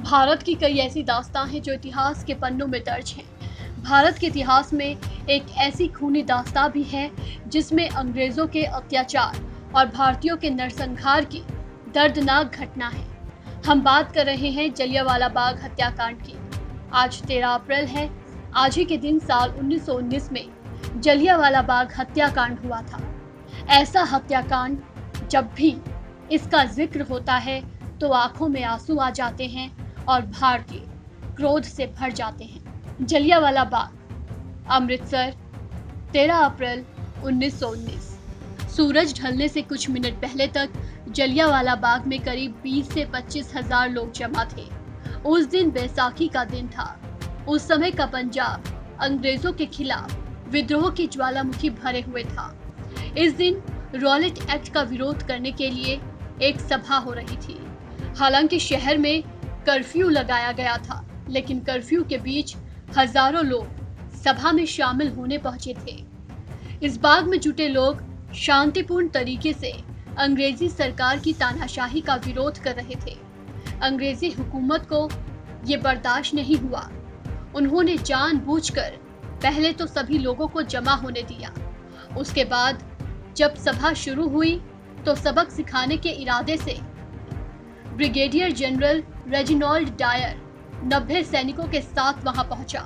भारत की कई ऐसी दास्तां हैं जो इतिहास के पन्नों में दर्ज हैं। भारत के इतिहास में एक ऐसी खूनी दास्तां भी है जिसमें अंग्रेजों के अत्याचार और भारतीयों के नरसंहार की दर्दनाक घटना है। हम बात कर रहे हैं जलियांवाला बाग हत्याकांड की। आज 13 अप्रैल है। आज ही के दिन साल 1919 में जलियांवाला बाग हत्याकांड हुआ था। ऐसा हत्याकांड जब भी इसका जिक्र होता है तो आंखों में आंसू आ जाते हैं और भारतीय क्रोध से भर जाते हैं। जलियांवाला बाग, अमृतसर, 13 अप्रैल 1919। सूरज ढलने से कुछ मिनट पहले तक जलियांवाला बाग में करीब 20 से 25 हजार लोग जमा थे। उस दिन बैसाखी का दिन था। उस समय का पंजाब अंग्रेजों के खिलाफ विद्रोह की ज्वालामुखी भरे हुए था। इस दिन रॉलेट एक्ट का विरोध करने के लिए एक सभा हो रही थी। हालांकि शहर में कर्फ्यू लगाया गया था, लेकिन कर्फ्यू के बीच हजारों लोग सभा में शामिल होने पहुंचे थे। इस बाग में जुटे लोग शांतिपूर्ण तरीके से अंग्रेजी सरकार की तानाशाही का विरोध कर रहे थे। अंग्रेजी हुकूमत को ये बर्दाश्त नहीं हुआ। उन्होंने जानबूझकर पहले तो सभी लोगों को जमा होने दिया। उसके बाद जब सभा शुरू हुई तो सबक सिखाने के इरादे से ब्रिगेडियर जनरल रेजिनाल्ड डायर 90 सैनिकों के साथ वहां पहुंचा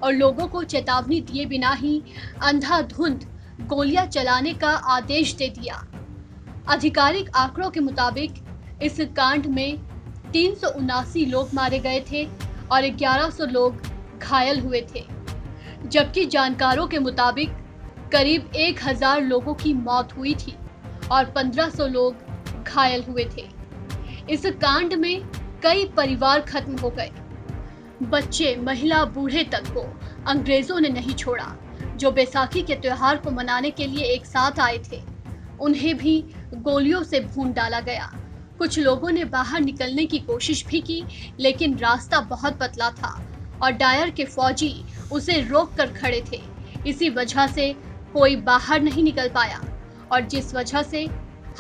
और लोगों को चेतावनी दिए बिना ही अंधाधुंध गोलियां चलाने का आदेश दे दिया। आधिकारिक आंकड़ों के मुताबिक इस कांड में 379 लोग मारे गए थे और 1100 लोग घायल हुए थे, जबकि जानकारों के मुताबिक करीब 1000 लोगों की मौत हुई थी और 1500 लोग घायल हुए थे। इस कांड में कई परिवार खत्म हो गए। बच्चे, महिला, बूढ़े तक को अंग्रेजों ने नहीं छोड़ा। जो बैसाखी के त्योहार को मनाने के लिए एक साथ आए थे, उन्हें भी गोलियों से भून डाला गया। कुछ लोगों ने बाहर निकलने की कोशिश भी की, लेकिन रास्ता बहुत पतला था और डायर के फौजी उसे रोक कर खड़े थे। इसी वजह से कोई बाहर नहीं निकल पाया और जिस वजह से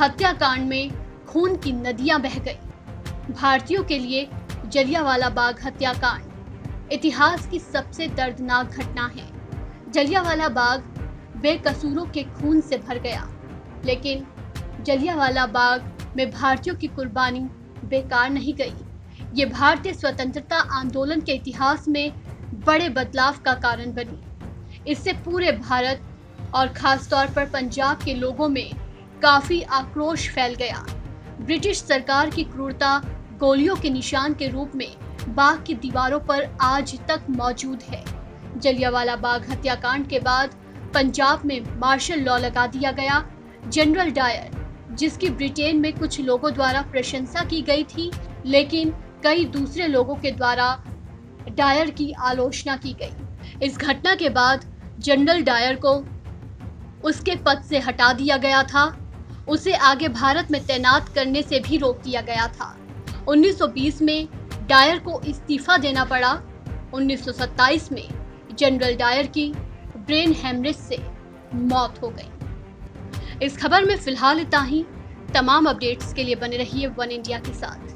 हत्याकांड में खून की नदियां बह गई। भारतीयों के लिए जलियांवाला बाग हत्याकांड इतिहास की सबसे दर्दनाक घटना है। जलियांवाला बाग बेकसूरों के खून से भर गया, लेकिन जलियांवाला बाग में भारतीयों की कुर्बानी बेकार नहीं गई। ये भारतीय स्वतंत्रता आंदोलन के इतिहास में बड़े बदलाव का कारण बनी। इससे पूरे भारत और खासतौर पर पंजाब के लोगों में काफी आक्रोश फैल गया। ब्रिटिश सरकार की क्रूरता गोलियों के निशान के रूप में बाग की दीवारों पर आज तक मौजूद है। जलियांवाला बाग हत्याकांड के बाद पंजाब में मार्शल लॉ लगा दिया गया। जनरल डायर, जिसकी ब्रिटेन में कुछ लोगों द्वारा प्रशंसा की गई थी, लेकिन कई दूसरे लोगों के द्वारा डायर की आलोचना की गई। इस घटना के बाद जनरल डायर को उसके पद से हटा दिया गया था। उसे आगे भारत में तैनात करने से भी रोक दिया गया था। 1920 में डायर को इस्तीफा देना पड़ा। 1927 में जनरल डायर की ब्रेन हेमरेज से मौत हो गई। इस खबर में फिलहाल इतना ही। तमाम अपडेट्स के लिए बने रहिए वन इंडिया के साथ।